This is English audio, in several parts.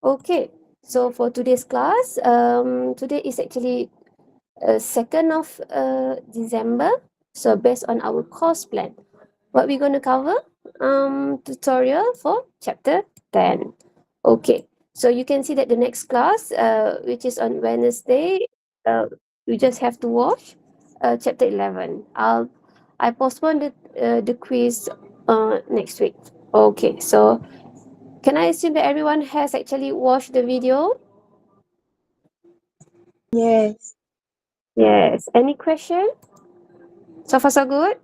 Okay, so for today's class, today is actually 2nd of December. So based on our course plan, what we're going to cover, tutorial for chapter 10. Okay, so you can see that the next class, which is on Wednesday, we just have to watch chapter 11. I postponed the quiz next week. Okay, so can I assume that everyone has actually watched the video? Yes. Yes. Any question? So far, so good?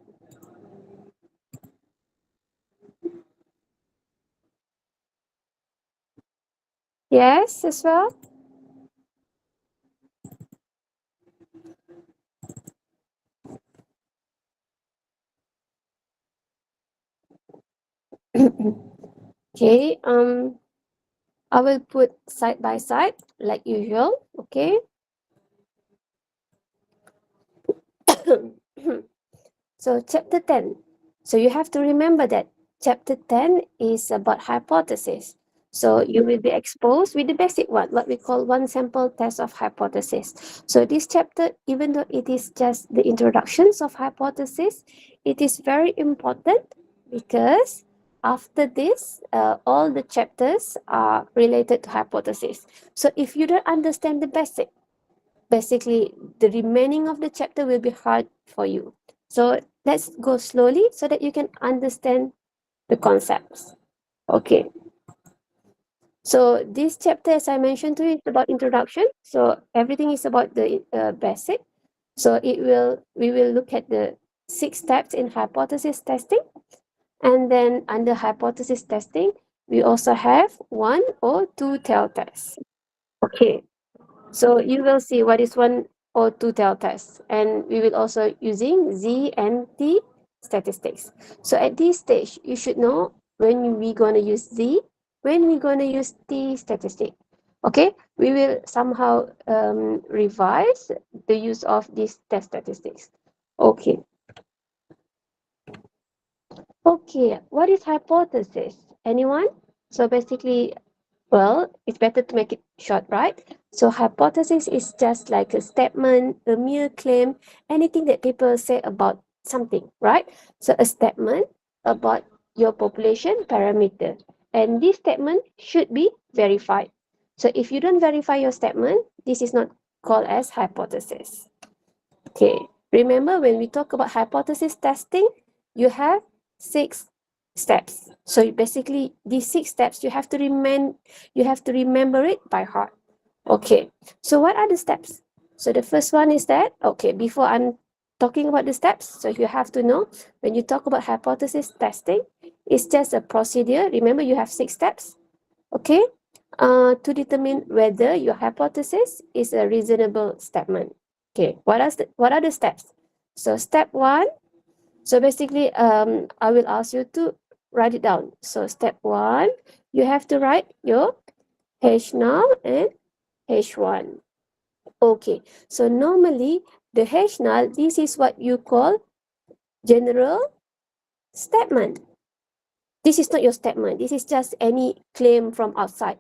Yes, as well? Okay, I will put side by side like usual, okay? So chapter 10. So you have to remember that chapter 10 is about hypothesis. So you will be exposed with the basic one, what we call one sample test of hypothesis. So this chapter, even though it is just the introductions of hypothesis, it is very important because after this, all the chapters are related to hypothesis. So if you don't understand the basic, basically the remaining of the chapter will be hard for you. So let's go slowly so that you can understand the concepts. Okay. So this chapter, as I mentioned to you, is about introduction. So everything is about the basic. So we will look at the 6 steps in hypothesis testing. And then under hypothesis testing, we also have 1 or 2 tail tests. Okay. So you will see what is 1 or 2 tail tests, and we will also using Z and T statistics. So at this stage, you should know when we gonna use Z, when we gonna use T statistic. Okay, we will somehow revise the use of these test statistics. Okay. Okay, what is hypothesis? Anyone? So basically, well, it's better to make it short, right? So hypothesis is just like a statement, a mere claim, anything that people say about something, right? So a statement about your population parameter. And this statement should be verified. So if you don't verify your statement, this is not called as hypothesis. Okay. Remember when we talk about hypothesis testing, you have 6 steps. So basically these 6 steps you have to remember it by heart. Okay. So what are the steps? So the first one is that, okay, before I'm talking about the steps, so you have to know when you talk about hypothesis testing, it's just a procedure. Remember you have 6 steps. Okay. To determine whether your hypothesis is a reasonable statement. Okay, what are the steps? So step 1, so basically I will ask you to write it down. So step 1, you have to write your H0 and H1. Okay, so normally the H0, this is what you call general statement. This is not your statement. This is just any claim from outside,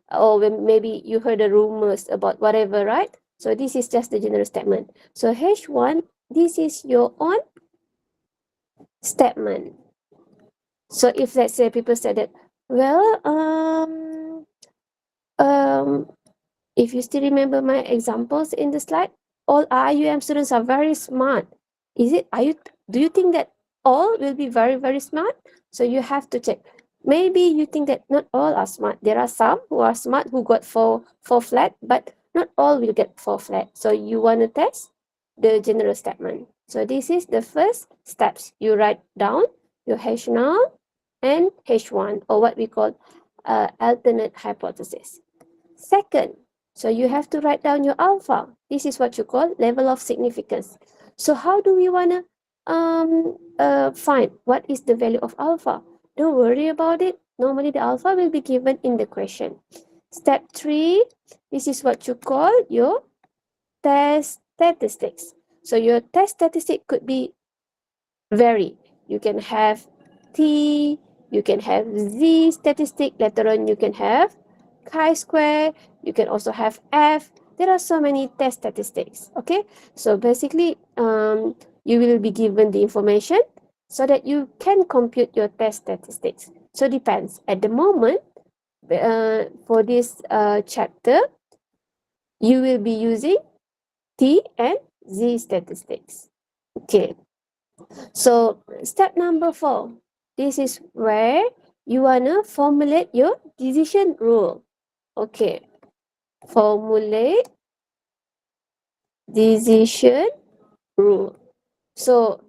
or when maybe you heard the rumors about whatever, right? So this is just the general statement. So H1, this is your own statement. So if let's say people said that, well, if you still remember my examples in the slide, all IUM students are very smart. Do you think that all will be very, very smart? So you have to check. Maybe you think that not all are smart. There are some who are smart who got four flat, but not all will get 4 flat. So you want to test the general statement. So this is the first steps. You write down your H0 and H1, or what we call alternate hypothesis. Second, so you have to write down your alpha. This is what you call level of significance. So how do we want to find what is the value of alpha? Don't worry about it. Normally the alpha will be given in the question. Step 3, this is what you call your test statistics. So your test statistic could be vary. You can have T, you can have Z statistic. Later on, you can have chi-square. You can also have F. There are so many test statistics. Okay, so basically, you will be given the information so that you can compute your test statistics. So depends. At the moment, for this chapter, you will be using T and Z statistics. Okay, so step number 4. This is where you wanna formulate your decision rule. Okay, formulate decision rule. So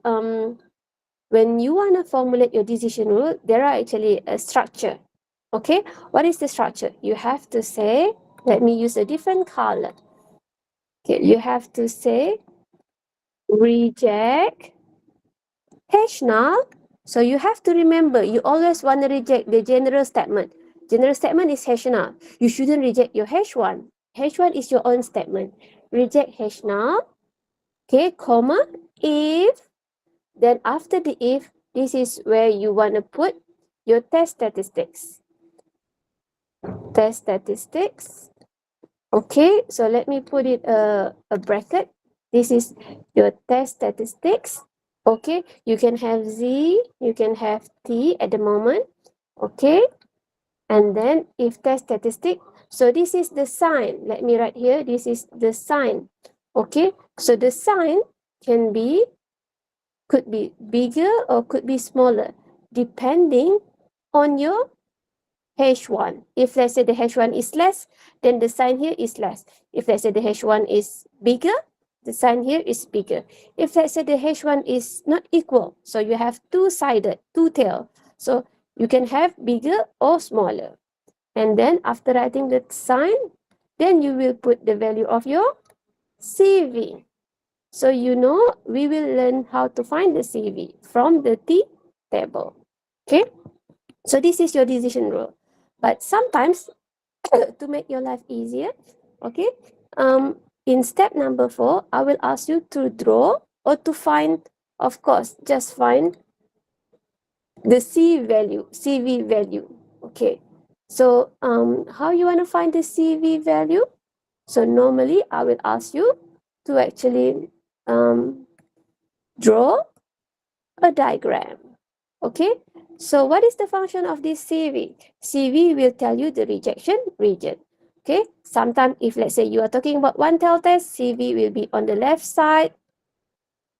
when you wanna formulate your decision rule, there are actually a structure. Okay, what is the structure? You have to say, let me use a different color. Okay, you have to say reject hash null. So you have to remember, you always want to reject the general statement. General statement is hash null. You shouldn't reject your hash one. Hash one is your own statement. Reject hash null. Okay, comma, if. Then after the if, this is where you want to put your test statistics. Test statistics. Okay, so let me put it a bracket. This is your test statistics. Okay, you can have Z, you can have T at the moment. Okay, and then if test statistic, so this is the sign. Let me write here, this is the sign. Okay, so the sign can be, could be bigger or could be smaller, depending on your H1. If let's say the H1 is less, then the sign here is less. If let's say the H1 is bigger, the sign here is bigger. If let's say the H1 is not equal, so you have two-sided, two-tail. So you can have bigger or smaller. And then after writing the sign, then you will put the value of your CV. So you know, we will learn how to find the CV from the T table. Okay? So this is your decision rule. But sometimes, to make your life easier, okay, in step number 4, I will ask you to draw or to find, of course, just find the CV value. Okay, so how you want to find the CV value? So normally I will ask you to actually draw a diagram. Okay, so what is the function of this CV? CV will tell you the rejection region. Okay, sometimes if let's say you are talking about one tail test, CV will be on the left side.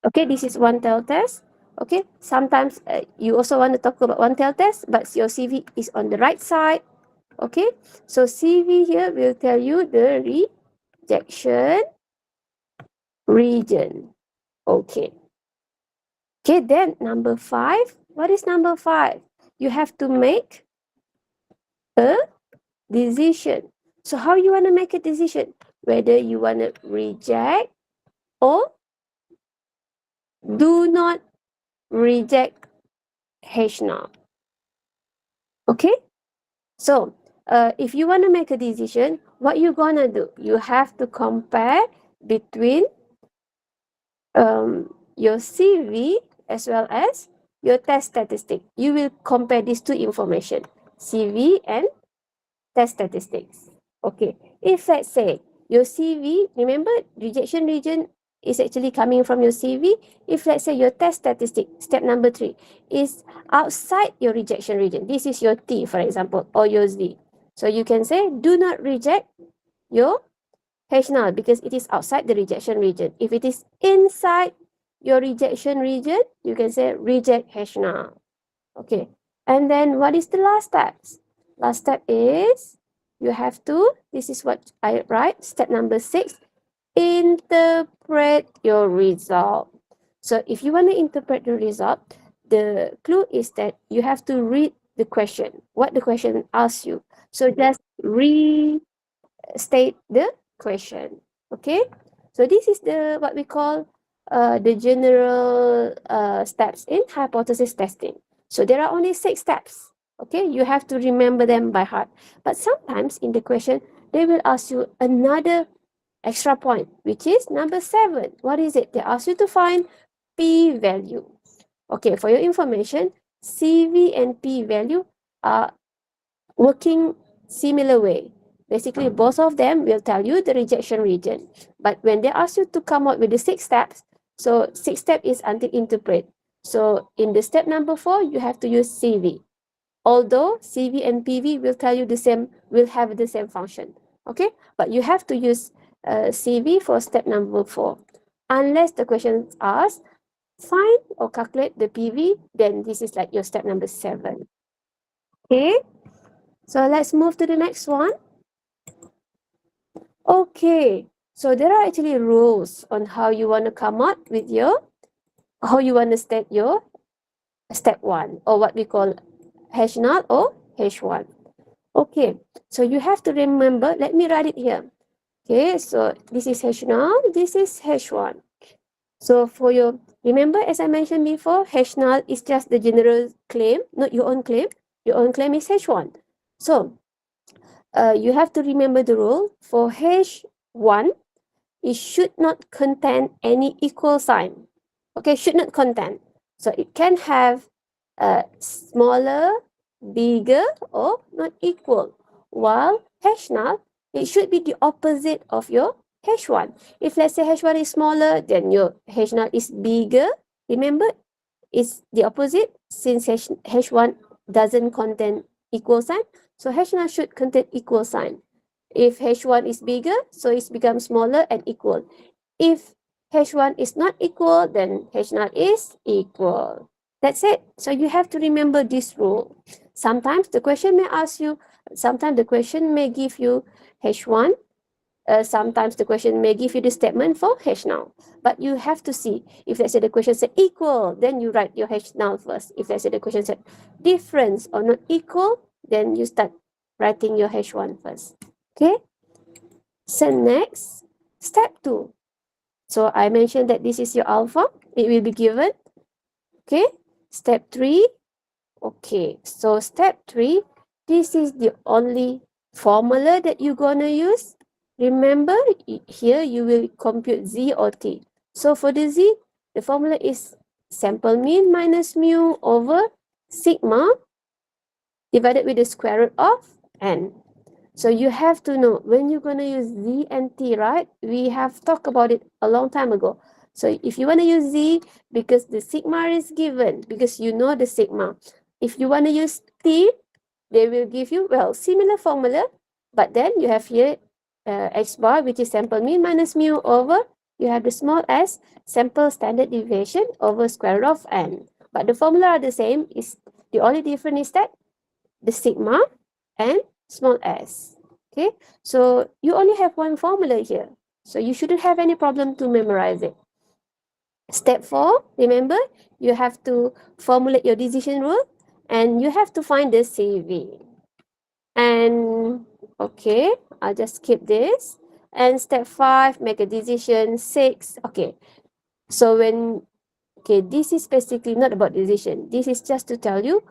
Okay, this is one tail test. Okay, sometimes you also want to talk about one tail test, but your CV is on the right side. Okay, so CV here will tell you the rejection region. Okay. Okay, then number 5. What is number 5? You have to make a decision. So how you want to make a decision? Whether you want to reject or do not reject H0. Okay? So, if you want to make a decision, what you gonna do? You have to compare between your CV as well as your test statistic. You will compare these two information, CV and test statistics. Okay, if let's say your CV, remember rejection region is actually coming from your CV. If let's say your test statistic, step number 3, is outside your rejection region, this is your T, for example, or your Z. So you can say, do not reject your H0 because it is outside the rejection region. If it is inside your rejection region, you can say reject H0. Okay, and then what is the last step? Last step is you have to, this is what I write, step number 6, interpret your result. So if you want to interpret the result, the clue is that you have to read the question, what the question asks you. So just restate the question. Okay, so this is the what we call the general steps in hypothesis testing. So there are only 6 steps. Okay, you have to remember them by heart. But sometimes in the question, they will ask you another extra point, which is number 7. What is it? They ask you to find p-value. Okay, for your information, CV and P value are working similar way. Basically, both of them will tell you the rejection region. But when they ask you to come up with the 6 steps, so 6 step is until interpret. So in the step number 4, you have to use CV. Although CV and PV will tell you the same, will have the same function. Okay, but you have to use CV for step number 4. Unless the question asks, find or calculate the PV, then this is like your step number 7. Okay, so let's move to the next one. Okay, so there are actually rules on how you want to come up with your, how you want to state your step 1, or what we call hash null or H1. Okay, so you have to remember, let me write it here. Okay, so this is hash null, this is H1. So for your, remember as I mentioned before, hash null is just the general claim, not your own claim. Your own claim is H1. So you have to remember the rule. For H1, it should not contain any equal sign. Okay, should not contain. So it can have smaller, bigger, or not equal. While hash null, it should be the opposite of your H1. If let's say H1 is smaller, then your H null is bigger. Remember, it's the opposite since H1 doesn't contain equal sign. So H null should contain equal sign. If H1 is bigger, so it's become smaller and equal. If H1 is not equal, then H null is equal. That's it. So you have to remember this rule. Sometimes the question may ask you, sometimes the question may give you H1, sometimes the question may give you the statement for H null. But you have to see, if let's say the question said equal, then you write your H null first. If let's say the question said difference or not equal, then you start writing your H1 first. Okay? So next, step 2. So I mentioned that this is your alpha. It will be given. Okay. Step 3. Okay. So step 3, this is the only formula that you're going to use. Remember, here you will compute Z or T. So for the Z, the formula is sample mean minus mu over sigma divided with the square root of n. So you have to know when you're going to use Z and T, right? We have talked about it a long time ago. So if you want to use Z, because the sigma is given, because you know the sigma. If you want to use T, they will give you, well, similar formula, but then you have here x bar, which is sample mean minus mu over, you have the small s, sample standard deviation over square root of n. But the formula are the same. Is the only difference is that the sigma and small s. Okay, so you only have one formula here. So you shouldn't have any problem to memorize it. Step 4, remember, you have to formulate your decision rule and you have to find the CV. And okay, I'll just skip this. And step 5, make a decision. 6, okay. So when, okay, this is basically not about decision. This is just to tell you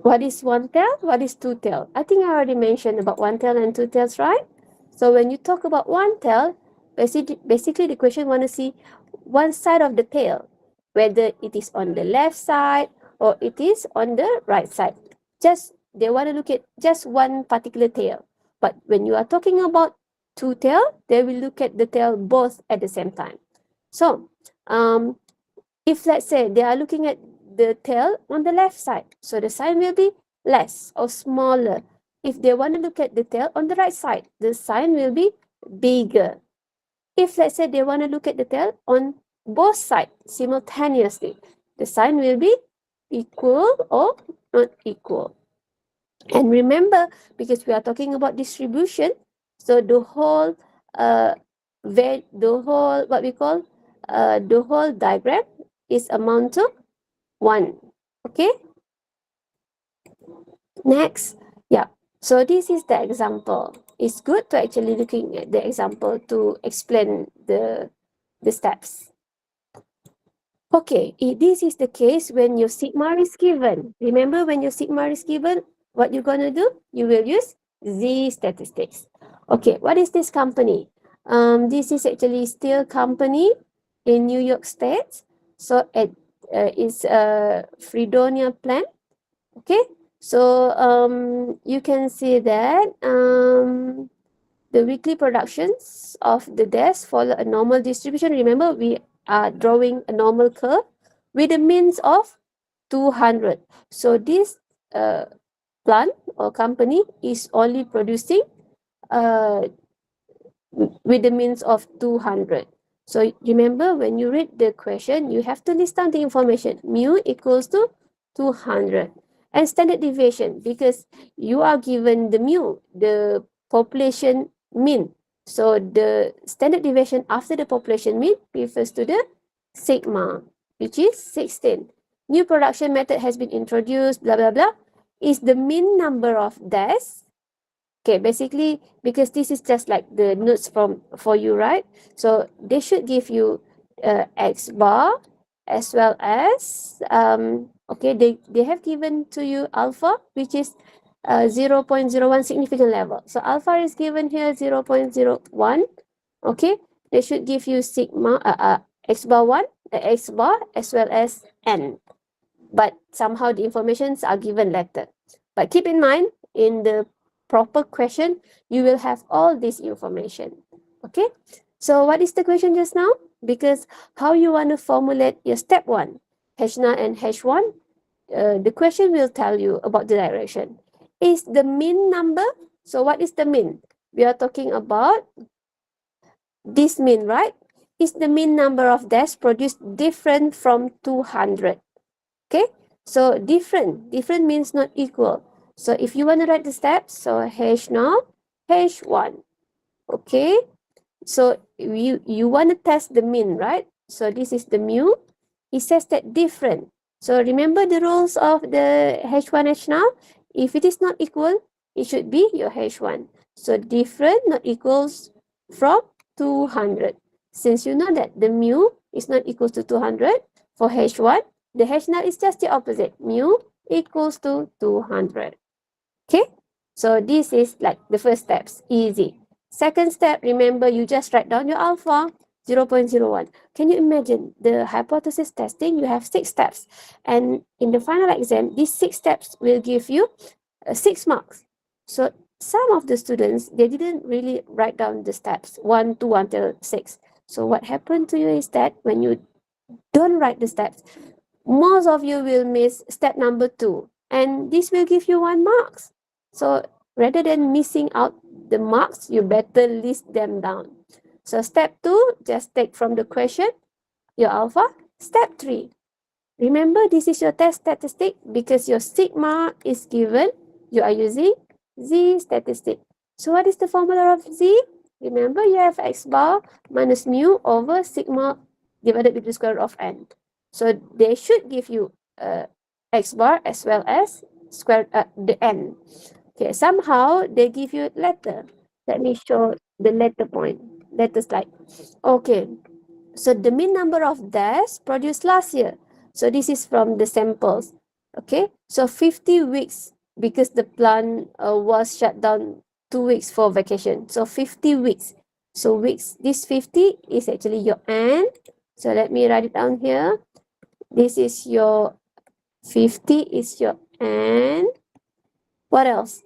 what is one tail, what is two tail. I think I already mentioned about one tail and two tails, right? So when you talk about one tail, basically the question want to see one side of the tail, whether it is on the left side or it is on the right side. Just they want to look at just one particular tail. But when you are talking about two tail, they will look at the tail both at the same time. So if let's say they are looking at the tail on the left side, so the sign will be less or smaller. If they want to look at the tail on the right side, the sign will be bigger. If let's say they want to look at the tail on both sides simultaneously, the sign will be equal or not equal. And remember, because we are talking about distribution, so the whole what we call the whole diagram is amount to 1. Okay. Next, yeah. So this is the example. It's good to actually looking at the example to explain the steps. Okay, if this is the case when your sigma is given. Remember, when your sigma is given, what you're gonna do? You will use Z statistics. Okay, what is this company? This is actually steel company in New York State. So at is a Fredonia plant. Okay, so you can see that the weekly productions of the desk follow a normal distribution. Remember, we are drawing a normal curve with a means of 200. So this plant or company is only producing uh, with the means of 200. So remember, when you read the question, you have to list down the information. Mu equals to 200. And standard deviation, because you are given the mu, the population mean. So the standard deviation after the population mean refers to the sigma, which is 16. New production method has been introduced, blah, blah, blah. Is the mean number of desks. Okay, basically, because this is just like the notes for you, right? So they should give you X bar as well as, okay, they have given to you alpha, which is 0.01 significant level. So alpha is given here 0.01. Okay, they should give you sigma, X bar 1, X bar as well as N. But somehow the informations are given later. But keep in mind, in the proper question, you will have all this information. Okay, so what is the question just now? Because how you want to formulate your step 1, H0 and H1, the question will tell you about the direction. Is the mean number? So what is the mean? We are talking about this mean, right? Is the mean number of desks produced different from 200? Okay, so different means not equal. So if you want to write the steps, so H0, H1. Okay, so you want to test the mean, right? So this is the mu. It says that different. So remember the rules of the H1, H0. If it is not equal, it should be your H1. So different not equals from 200. Since you know that the mu is not equal to 200 for H1, the H0 is just the opposite. Mu equals to 200. Okay, so this is like the first steps, easy. Second step, remember you just write down your alpha, 0.01. Can you imagine the hypothesis testing? You have 6 steps. And in the final exam, these 6 steps will give you 6 marks. So some of the students, they didn't really write down the steps, 1, 2, until 6. So what happened to you is that when you don't write the steps, most of you will miss step number 2. And this will give you 1 marks. So rather than missing out the marks, you better list them down. So step 2, just take from the question, your alpha. Step 3, remember this is your test statistic because your sigma is given. You are using Z statistic. So what is the formula of Z? Remember you have X bar minus mu over sigma divided with the square root of N. So they should give you X bar as well as the N. Okay, somehow they give you letter. Let me show the letter point, letter slide. Okay, so the mean number of desks produced last year. So this is from the samples. Okay, so 50 weeks because the plant was shut down 2 weeks for vacation. So 50 weeks. So weeks, this 50 is actually your N. So let me write it down here. This is your 50 is your N. What else?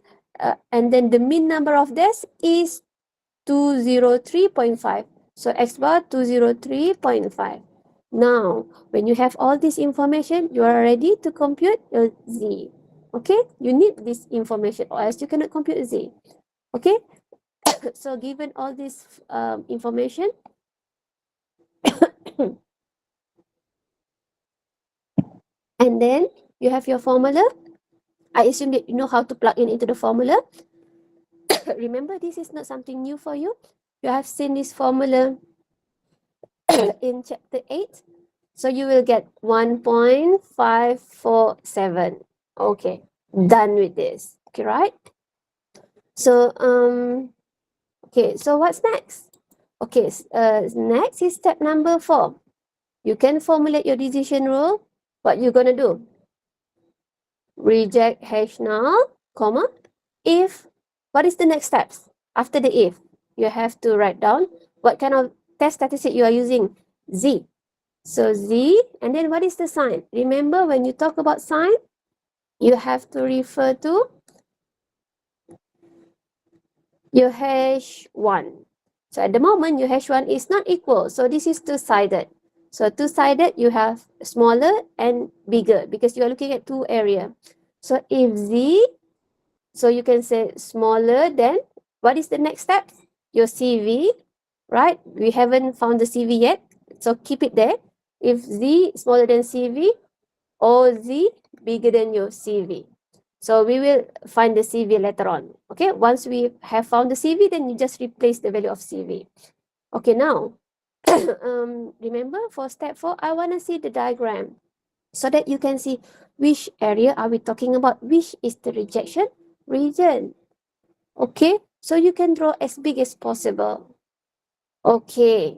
And then the mean number of desks is 203.5. So X bar 203.5. Now, when you have all this information, you are ready to compute your Z. Okay, you need this information or else you cannot compute Z. Okay, so given all this information, and then you have your formula. I assume that you know how to plug in into the formula. Remember, this is not something new for you. You have seen this formula in chapter 8. So you will get 1.547. Okay, done with this. Okay, right? So, okay, so what's next? Okay, next is step number 4. You can formulate your decision rule. What you're gonna do? Reject H null, comma, if. What is the next steps? After the if, you have to write down what kind of test statistic you are using. Z. So Z, and then what is the sign? Remember, when you talk about sign, you have to refer to your H1. So at the moment, your H1 is not equal. So this is two-sided. So two-sided, you have smaller and bigger because you are looking at two area. So if Z, so you can say smaller than, what is the next step? Your CV, right? We haven't found the CV yet. So keep it there. If Z smaller than CV, or Z bigger than your CV. So we will find the CV later on. Okay, once we have found the CV, then you just replace the value of CV. Okay, now, remember for step 4, I want to see the diagram so that you can see which area are we talking about, which is the rejection region. Okay, so you can draw as big as possible. Okay,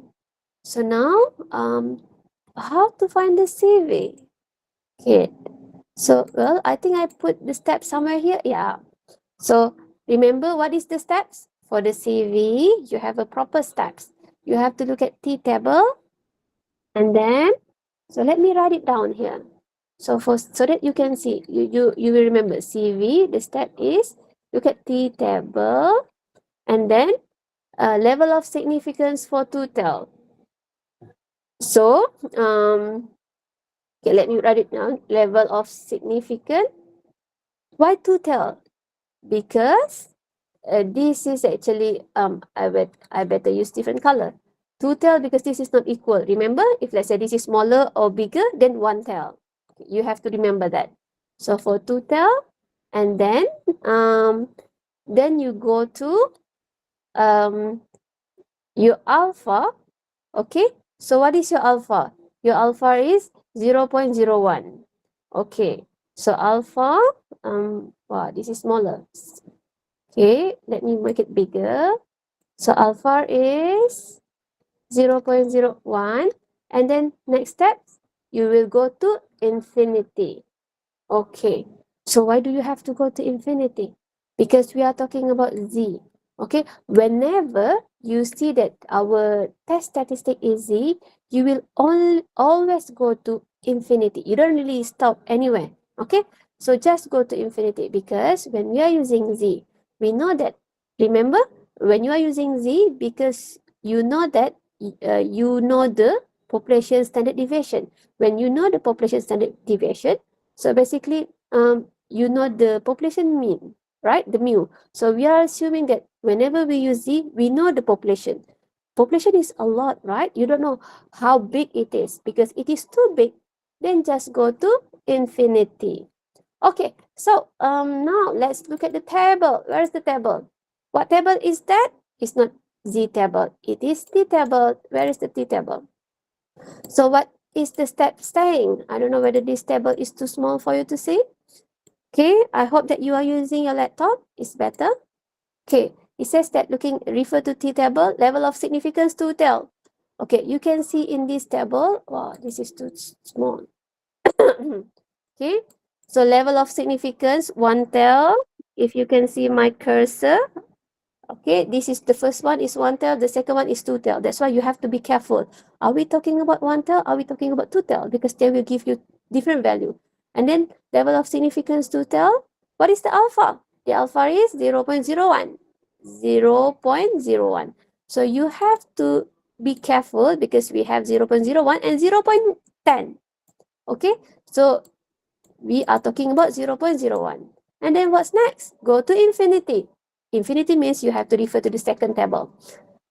so now, how to find the CV? Okay, so, well, I think I put the steps somewhere here. Yeah. So remember, what is the steps? For the CV, you have a proper steps. You have to look at T table, and then, so let me write it down here. So so that you can see, you will remember CV, the step is look at T table, and then level of significance for total. So, okay, let me write it down. Level of significance. Why total? Because this is actually I better use different color. Two tail because this is not equal. Remember, if let's say this is smaller or bigger, then one tail. You have to remember that. So for two tail, and then you go to your alpha. Okay, so what is your alpha? Your alpha is 0.01. Okay, so alpha, wow, this is smaller. Okay, let me make it bigger. So alpha is 0.01. And then next step, you will go to infinity. Okay, so why do you have to go to infinity? Because we are talking about Z. Okay, whenever you see that our test statistic is Z, you will always go to infinity. You don't really stop anywhere. Okay, so just go to infinity because when we are using Z, we know that, remember, when you are using Z, because you know that you know the population standard deviation. When you know the population standard deviation, so basically, you know the population mean, right? The mu. So we are assuming that whenever we use Z, we know the population. Population is a lot, right? You don't know how big it is because it is too big. Then just go to infinity. Okay, so now let's look at the table. Where is the table? What table is that? It's not Z table. It is T table. Where is the T table? So what is the step saying? I don't know whether this table is too small for you to see. Okay, I hope that you are using your laptop. It's better. Okay, it says that refer to T table, level of significance to tell. Okay, you can see in this table, wow, this is too small. Okay, so level of significance, one tel. If you can see my cursor, okay, this is the first one is one tel, the second one is two tel. That's why you have to be careful. Are we talking about one tel? Are we talking about two tel? Because they will give you different value. And then level of significance two tel. What is the alpha? The alpha is 0.01. 0.01. So you have to be careful because we have 0.01 and 0.10. Okay, so we are talking about 0.01. And then what's next? Go to infinity. Infinity means you have to refer to the second table.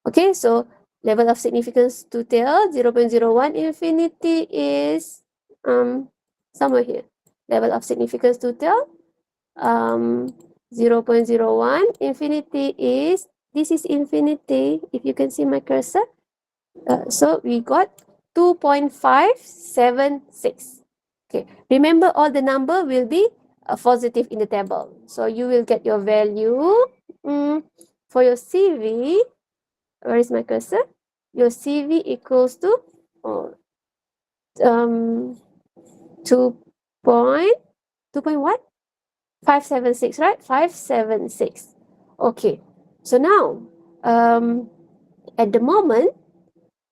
Okay, so level of significance to tail 0.01. Infinity is somewhere here. Level of significance to tail 0.01. Infinity is, this is infinity, if you can see my cursor. So we got 2.576. Okay, remember all the number will be positive in the table. So you will get your value for your CV. Where is my cursor? Your CV equals to 2 point what? 576, right? 576. Okay. So now, at the moment,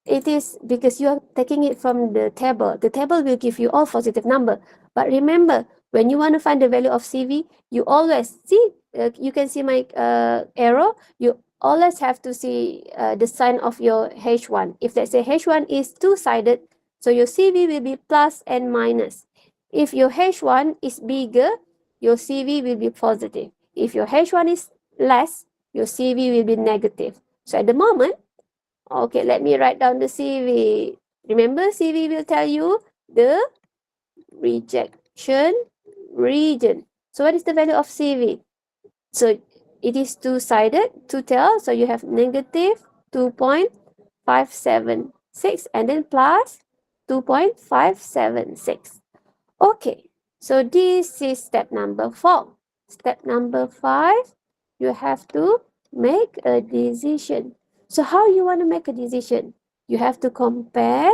it is because you are taking it from the table. The table will give you all positive number. But remember, when you want to find the value of CV, you always see, you can see my arrow, you always have to see the sign of your H1. If let's say H1 is two-sided, so your CV will be plus and minus. If your H1 is bigger, your CV will be positive. If your H1 is less, your CV will be negative. So at the moment, okay, let me write down the CV. Remember, CV will tell you the rejection region. So what is the value of CV? So it is two-sided to tell. So you have negative 2.576 and then plus 2.576. Okay, so this is step number 4. Step number 5, you have to make a decision. So how you want to make a decision? You have to compare.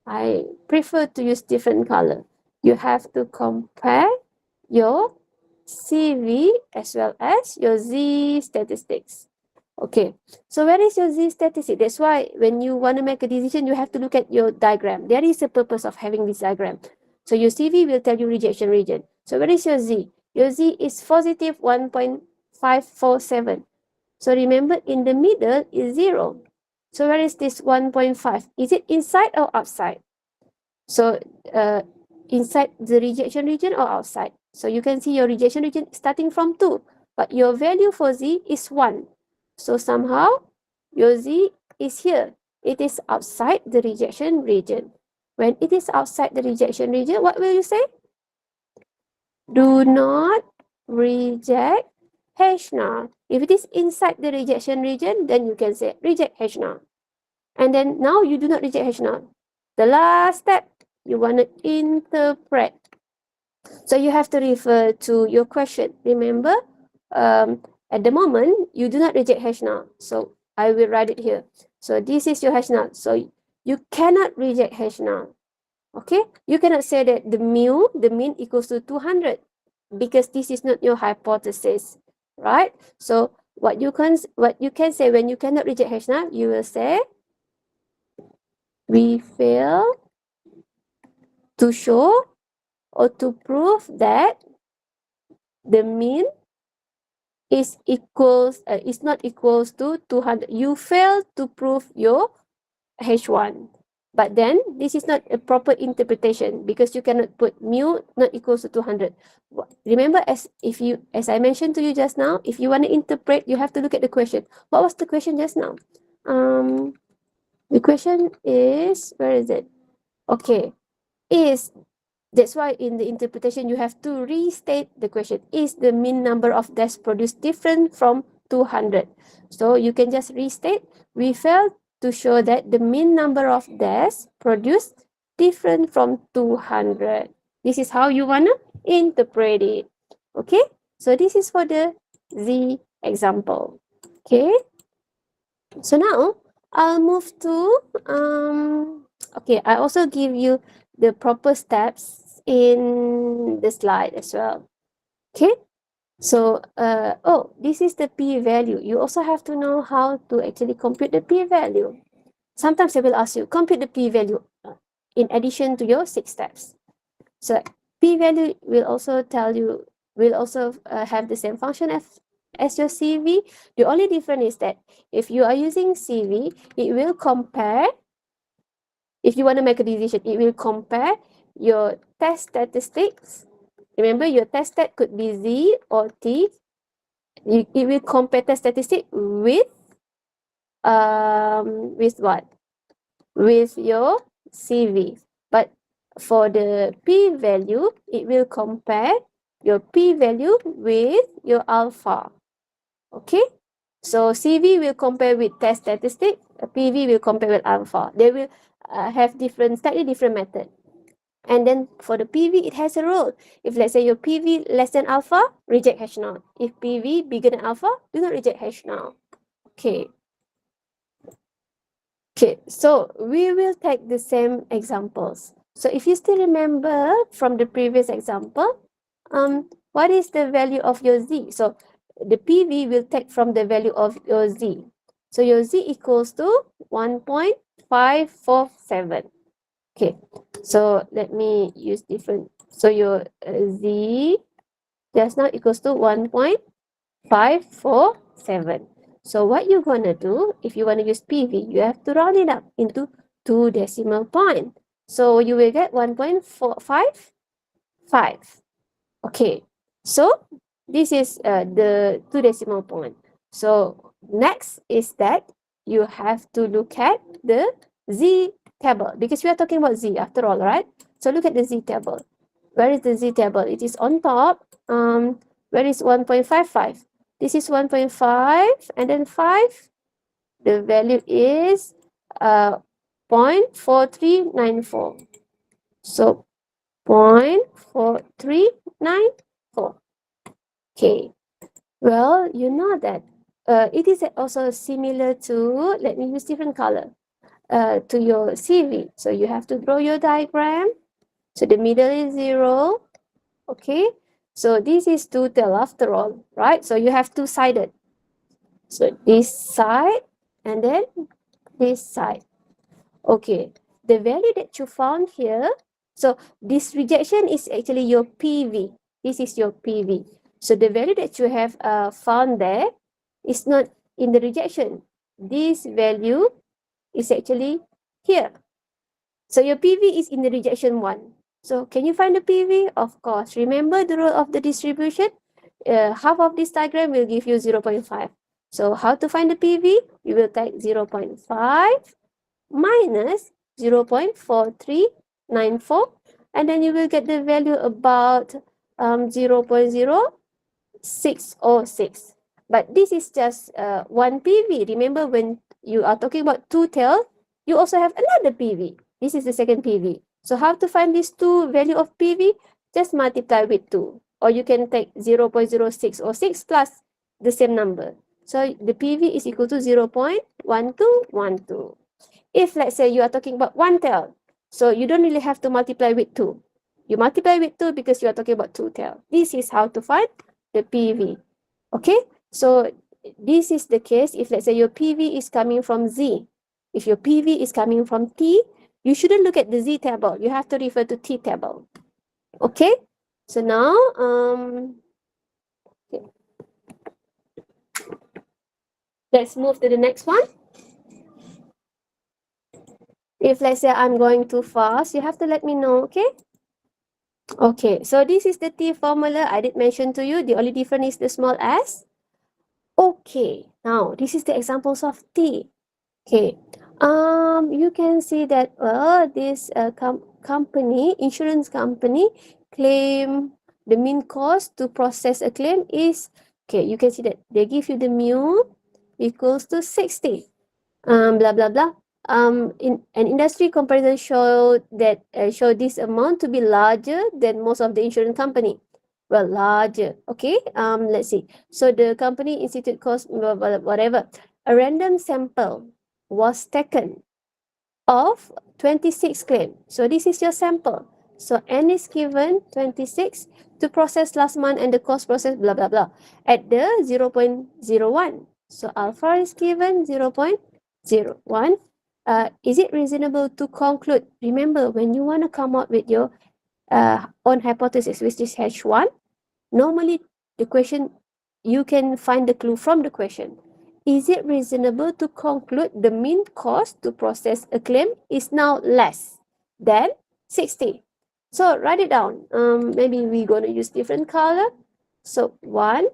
I prefer to use different color. You have to compare your CV as well as your Z statistics. Okay, so where is your Z statistic? That's why when you want to make a decision, you have to look at your diagram. There is a purpose of having this diagram. So your CV will tell you rejection region. So where is your Z? Your Z is positive 1.547. So remember, in the middle is 0. So where is this 1.5? Is it inside or outside? So inside the rejection region or outside? So you can see your rejection region starting from 2, but your value for Z is 1. So somehow your Z is here. It is outside the rejection region. When it is outside the rejection region, what will you say? Do not reject H0. If it is inside the rejection region, then you can say reject H0. And then now you do not reject H0. The last step, you want to interpret. So you have to refer to your question. Remember, at the moment, you do not reject H0. So I will write it here. So this is your H0. So you cannot reject H0. Okay, you cannot say that the mean equals to 200 because this is not your hypothesis, right? So what you can say when you cannot reject H0, you will say we fail to show or to prove that the mean is not equals to 200. You fail to prove your H1. But then this is not a proper interpretation because you cannot put mu not equals to 200. Remember, as I mentioned to you just now, if you want to interpret, you have to look at the question. What was the question just now? The question is, where is it? Okay, that's why in the interpretation you have to restate the question. Is the mean number of deaths produced different from 200? So you can just restate. We failed to show that the mean number of deaths produced different from 200. This is how you want to interpret it. Okay, so this is for the Z example. Okay, so now I'll move to okay, I also give you the proper steps in the slide as well. Okay, so this is the p-value. You also have to know how to actually compute the p-value. Sometimes I will ask you, compute the p-value in addition to your 6 steps. So p-value will also have the same function as your CV. The only difference is that if you are using CV, it will compare. If you want to make a decision, it will compare your test statistics. Remember, your test stat could be Z or T. It will compare test statistic with what? With your CV. But for the p-value, it will compare your p-value with your alpha. Okay? So CV will compare with test statistic, PV will compare with alpha. They will have slightly different method. And then for the PV, it has a rule. If let's say your PV less than alpha, reject H0. If PV bigger than alpha, do not reject H0. Okay. Okay, so we will take the same examples. So if you still remember from the previous example, what is the value of your Z? So the PV will take from the value of your Z. So your Z equals to 1.547. Okay, so let me use different. So your Z just now equals to 1.547. So what you're going to do, if you want to use PV, you have to round it up into 2 decimal point. So you will get 1.455. Okay, so this is the 2 decimal point. So next is that you have to look at the Z table because we are talking about Z after all, right? So look at the Z table. Where is the Z table? It is on top. Where is 1.55? This is 1.5 and then 5. The value is 0.4394. So 0.4394. Okay. Well, you know that it is also similar to, let me use different color, to your CV. So you have to draw your diagram. So the middle is 0. Okay. So this is two-tail after all, right? So you have two-sided. So this side and then this side. Okay. The value that you found here, so this rejection is actually your PV. This is your PV. So the value that you have found there is not in the rejection. This value is actually here. So your PV is in the rejection 1. So can you find the PV? Of course. Remember the rule of the distribution? Half of this diagram will give you 0.5. So how to find the PV? You will take 0.5 minus 0.4394 and then you will get the value about 0.0606. But this is just one PV. Remember when you are talking about two-tail, you also have another PV. This is the second PV. So how to find these two value of PV? Just multiply with 2. Or you can take 0.0606 plus the same number. So the PV is equal to 0.1212. If let's say you are talking about one tail, so you don't really have to multiply with 2. You multiply with 2 because you are talking about two tail. This is how to find the PV. Okay, so this is the case if let's say your PV is coming from Z. If your PV is coming from T, you shouldn't look at the Z table. You have to refer to T table. Okay, so now, okay. Let's move to the next one. If let's say I'm going too fast, you have to let me know, okay? Okay, so this is the T formula I did mention to you. The only difference is the small s. Okay, now this is the examples of T. Okay, you can see that this company, insurance company, claim the mean cost to process a claim is, okay, you can see that they give you the mu equals to 60. Blah blah blah. In an industry comparison showed that show this amount to be larger than most of the insurance company. Well, larger. Okay. Let's see. So the company institute cost whatever. A random sample was taken of 26 claims. So this is your sample. So n is given 26 to process last month and the cost process blah blah blah at the 0.01. So alpha is given 0.01. Is it reasonable to conclude? Remember, when you want to come up with your own hypothesis, which is H1, normally the question, you can find the clue from the question. Is it reasonable to conclude the mean cost to process a claim is now less than 60? So write it down. Maybe we're going to use different color. So 1,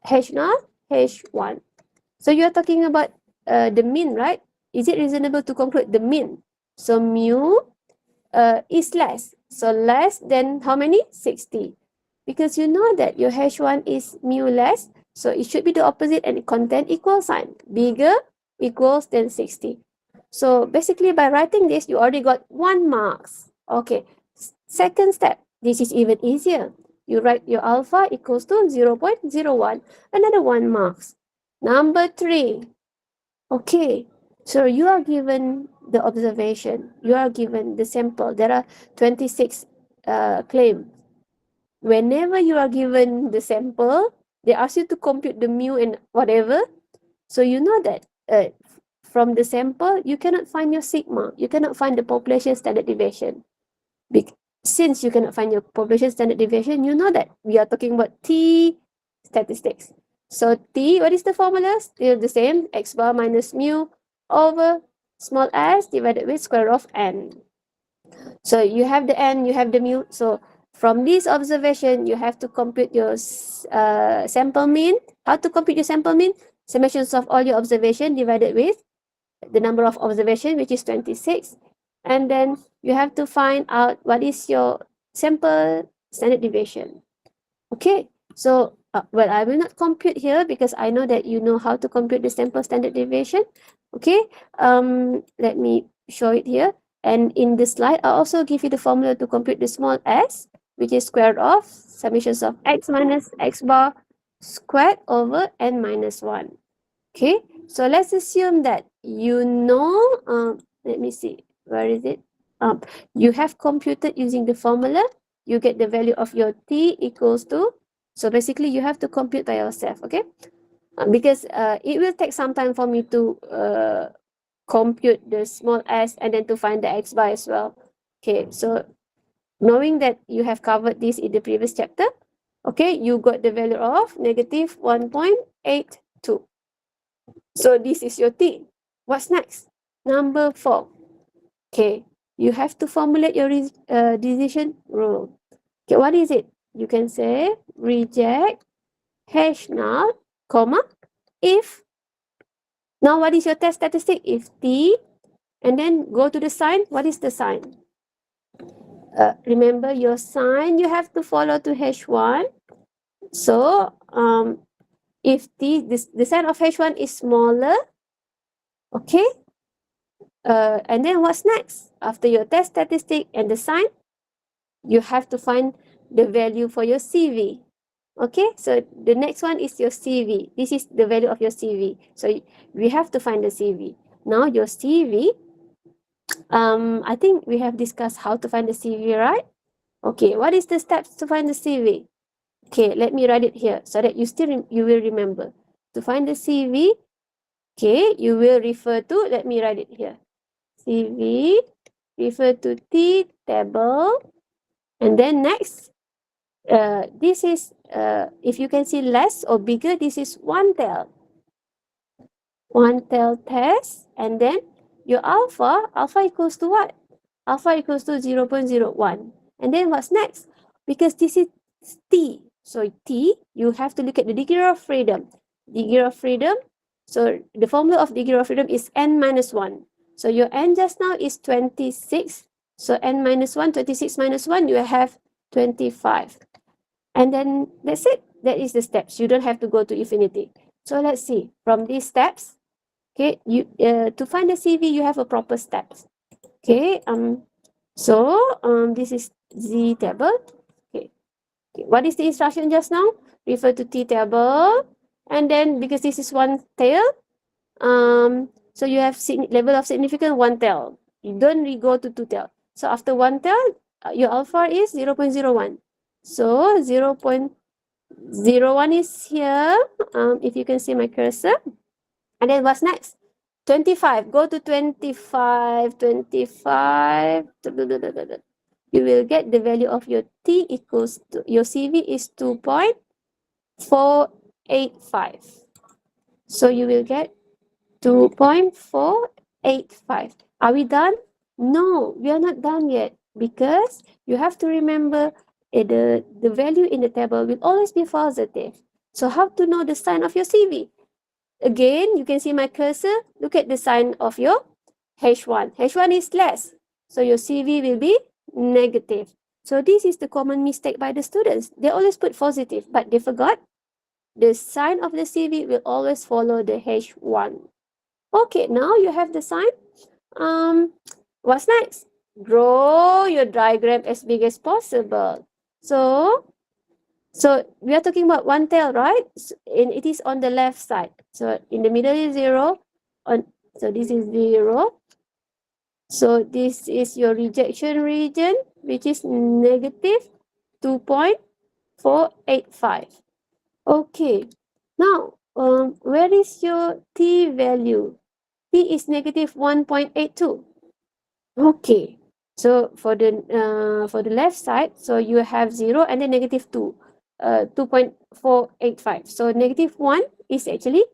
H0, H1. So you're talking about the mean, right? Is it reasonable to conclude the mean? So mu is less. So less than how many? 60. Because you know that your H1 is mu less. So it should be the opposite and content equal sign. Bigger equals than 60. So basically by writing this, you already got 1 marks. Okay. Second step. This is even easier. You write your alpha equals to 0.01. Another 1 marks. Number 3. Okay. So you are given the observation. You are given the sample. There are 26 claims. Whenever you are given the sample, they ask you to compute the mu and whatever. So you know that from the sample, you cannot find your sigma. You cannot find the population standard deviation. Since you cannot find your population standard deviation, you know that we are talking about T statistics. So T, what is the formula? Still the same, x bar minus mu over small s divided with square root of n. So you have the n, you have the mu. So from this observation, you have to compute your sample mean. How to compute your sample mean? Summations of all your observation divided with the number of observation, which is 26. And then you have to find out what is your sample standard deviation. Okay, so well, I will not compute here because I know that you know how to compute the sample standard deviation. Okay, let me show it here. And in this slide, I'll also give you the formula to compute the small s, which is square root of summations of x minus x bar squared over n minus 1. Okay, so let's assume that you know, let me see, where is it? You have computed using the formula, you get the value of your t equals to, so basically you have to compute by yourself, okay? Because it will take some time for me to compute the small s and then to find the x bar as well. Okay, so knowing that you have covered this in the previous chapter, okay, you got the value of negative 1.82. So this is your T. What's next? Number 4. Okay, you have to formulate your decision rule. Okay, what is it? You can say reject hash null, comma, if. Now what is your test statistic? If T, and then go to the sign. What is the sign? Remember your sign, you have to follow to H1. So if T, the sign of H1 is smaller, okay, and then what's next? After your test statistic and the sign, you have to find the value for your CV. Okay, so the next one is your CV. This is the value of your CV. So we have to find the CV. Now your CV, I think we have discussed how to find the CV, right? Okay, what is the steps to find the CV? Okay, let me write it here so that you will remember. To find the CV, okay, you will refer to, let me write it here. CV, refer to T table, and then next, this is, if you can see less or bigger, this is one tail. One tail test, and then your alpha equals to what? Alpha equals to 0.01. And then what's next? Because this is T. So T, you have to look at the degree of freedom. Degree of freedom, so the formula of degree of freedom is n minus 1. So your n just now is 26. So n minus 1, 26 minus 1, you have 25. And then that's it. That is the steps. You don't have to go to infinity. So let's see. From these steps, okay, you to find the CV, you have a proper steps. Okay, this is Z table. Okay. What is the instruction just now? Refer to T table, and then because this is one tail, so you have level of significance one tail. You don't go to two tail. So after one tail, your alpha is 0.01. So 0.01 is here. If you can see my cursor, and then what's next? 25. Go to 25. 25. You will get the value of your T equals to, your CV is 2.485. So you will get 2.485. Are we done? No, we are not done yet because you have to remember the value in the table will always be positive. So how to know the sign of your CV? Again, you can see my cursor. Look at the sign of your H1. H1 is less. So your CV will be negative. So this is the common mistake by the students. They always put positive, but they forgot the sign of the CV will always follow the H1. Okay, now you have the sign. What's next? Draw your diagram as big as possible. So we are talking about one tail, right? And it is on the left side. So in the middle is 0. So this is 0. So this is your rejection region, which is negative 2.485. Okay. Now, where is your t value? T is negative 1.82. Okay. So for the left side, so you have 0 and then negative 2, 2.485. So negative 1 is actually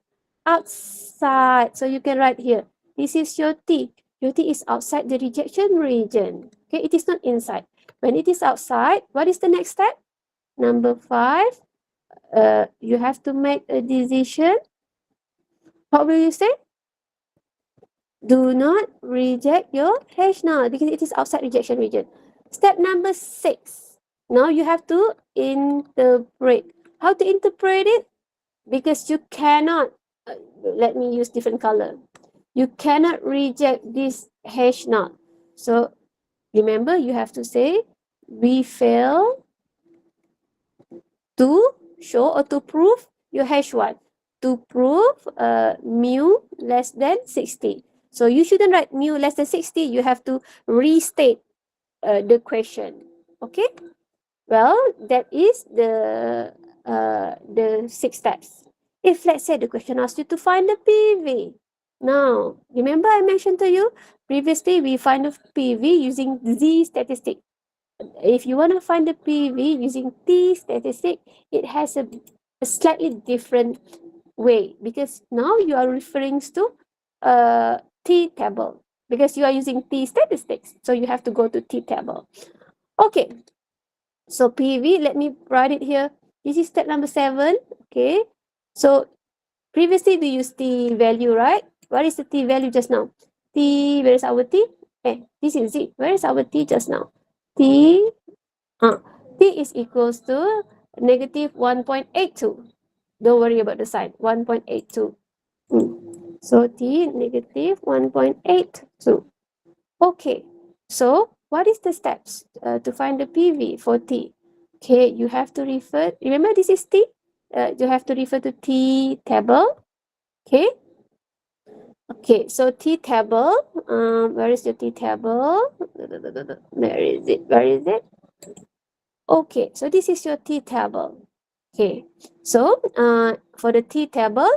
outside. So you can write here, this is your T. Your T is outside the rejection region. Okay, it is not inside. When it is outside, what is the next step? Number 5, you have to make a decision. What will you say? Do not reject your hash now because it is outside rejection region. Step number 6. Now you have to interpret. How to interpret it? Because you cannot, let me use different color. You cannot reject this hash not. So remember, you have to say, we fail to show or to prove your hash 1. To prove mu less than 60. So you shouldn't write mu less than 60. You have to restate the question. Okay? Well, that is the 6 steps. If let's say the question asks you to find the PV. Now, remember I mentioned to you previously we find the PV using Z statistic. If you want to find the PV using T statistic, it has a slightly different way because now you are referring to T table because you are using T statistics. So you have to go to T table. Okay. So PV, let me write it here. This is step number 7. Okay. So previously we used T value, right? What is the T value just now? T, where is our T? This is Z. Where is our T just now? T is equals to negative 1.82. Don't worry about the sign. 1.82. So T negative 1.82. Okay. So what is the steps to find the PV for T? Okay, you have to refer. Remember, this is T. You have to refer to T table. Okay. Okay, so T table. Where is the T table? Where is it? Where is it? Okay, so this is your T table. Okay, so for the T table,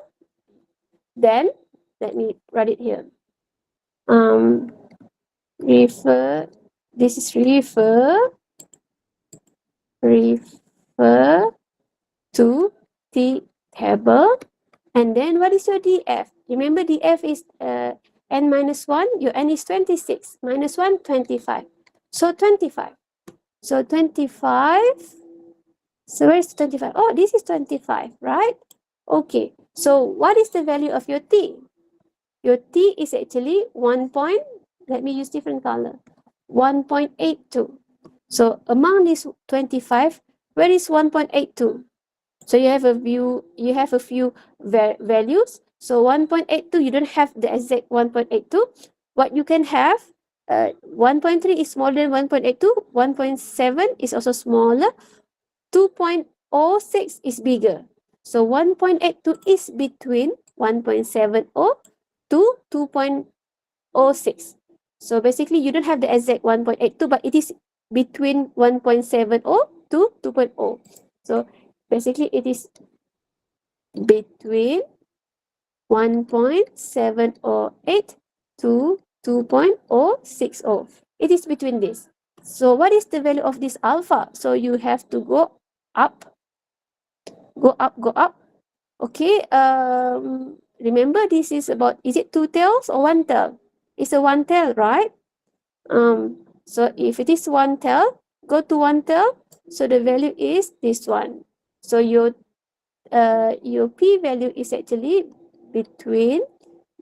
then let me write it here. Refer. This is refer to T table, and then what is your DF? Remember, DF is n minus 1. Your n is 26. Minus 1, 25. So 25. So 25. So where is 25? Oh, this is 25, right? Okay. So what is the value of your T? Your T is actually 1 point. Let me use different color. 1.82. So among these 25, where is 1.82? So you have a few values. So 1.82, you don't have the exact 1.82. What you can have, 1.3 is smaller than 1.82. 1.7 is also smaller. 2.06 is bigger. So 1.82 is between 1.70 to 2.06. So basically, you don't have the exact 1.82, but it is between 1.70 to 2.0. So basically, it is between 1.708 to 2.060. It is between this. So what is the value of this alpha? So you have to go up, go up, go up. Okay, remember this is about, is it 2 tails or 1 tail? It's a 1 tail, right? So if it is 1 tail, go to 1 tail. So the value is this one. So your P value is actually between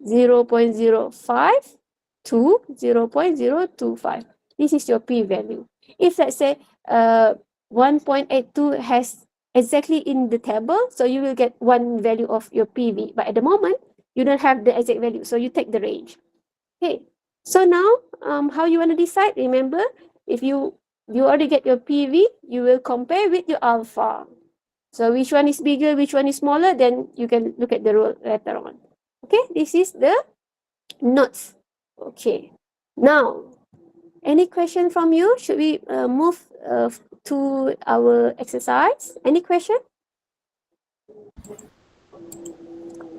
0.05 to 0.025. This is your P value. If let's say 1.82 has exactly in the table, so you will get one value of your PV. But at the moment, you don't have the exact value, so you take the range. Okay. So now, how you want to decide? Remember, if you already get your PV, you will compare with your alpha. So which one is bigger, which one is smaller, then you can look at the rule later on. Okay, this is the notes. Okay. Now, any question from you? Should we move to our exercise? Any question?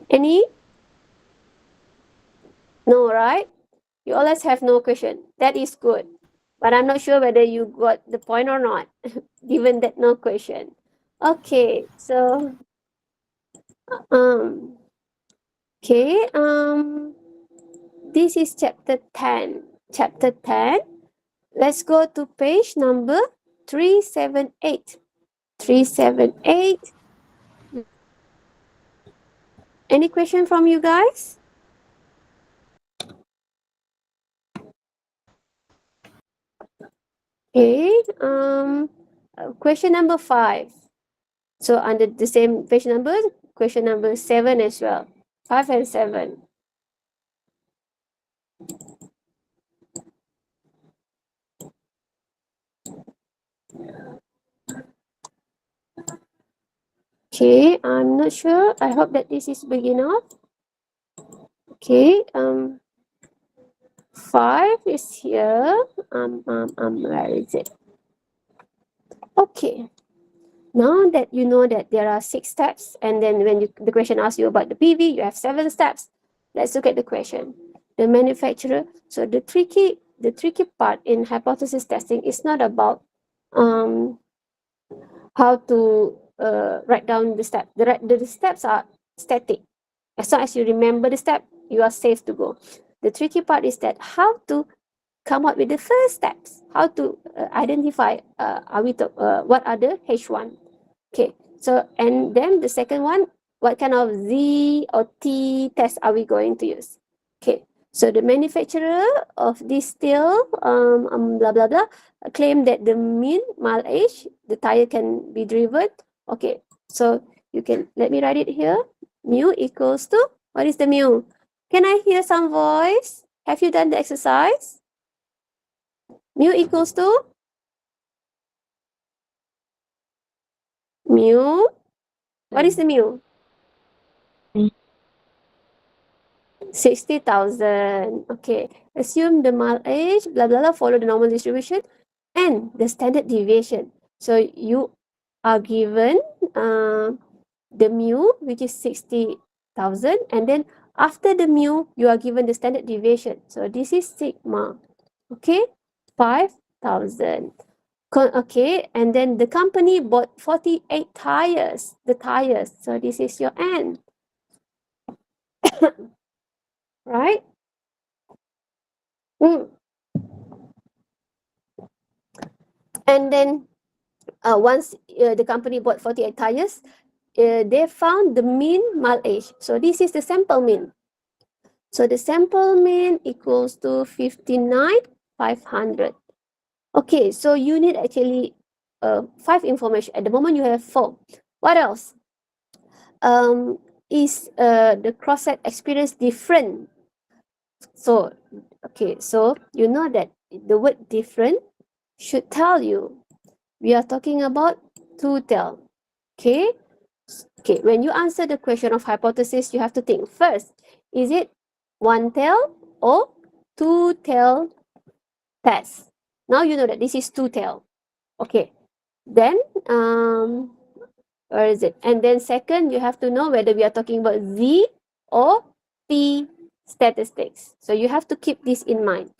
Any? No, right? You always have no question. That is good. But I'm not sure whether you got the point or not, given that no question. Okay, so um okay, this is chapter 10. Chapter 10. Let's go to page number 378. 378. Any question from you guys? Okay, question number 5. So under the same page number, question number 7 as well. 5 and 7. Okay, I'm not sure. I hope that this is big enough. Okay, 5 is here. Where is it? Okay. Now that you know that there are 6 steps, and then when the question asks you about the PV, you have 7 steps. Let's look at the question. The manufacturer. So the tricky part in hypothesis testing is not about how to write down the step. The steps are static. As long as you remember the step, you are safe to go. The tricky part is that how to come up with the first steps. How to identify what are the H1. Okay, so and then the second one, what kind of Z or T test are we going to use? Okay, so the manufacturer of this steel, blah blah blah, claim that the mean mile age, the tire can be driven. Okay, so you can let me write it here. Mu equals to, what is the mu? Can I hear some voice? Have you done the exercise? Mu equals to mu. What is the mu? 60,000. Okay. Assume the mile age, blah, blah, blah, follow the normal distribution and the standard deviation. So you are given the mu, which is 60,000. And then after the mu, you are given the standard deviation. So this is sigma. Okay. 5,000. Okay. And then the company bought 48 tires. The tires. So this is your N. Right? And then once the company bought 48 tires, they found the mean mile age. So this is the sample mean. So the sample mean equals to 59,500. Okay, so you need actually 5 information. At the moment you have 4. What else? Is the cross-sect experience different? So, okay, so you know that the word different should tell you we are talking about two-tail. Okay? Okay, when you answer the question of hypothesis, you have to think first, is it one-tail or two-tail test? Now you know that this is two-tail. Okay, then where is it? And then second, you have to know whether we are talking about Z or T statistics. So you have to keep this in mind.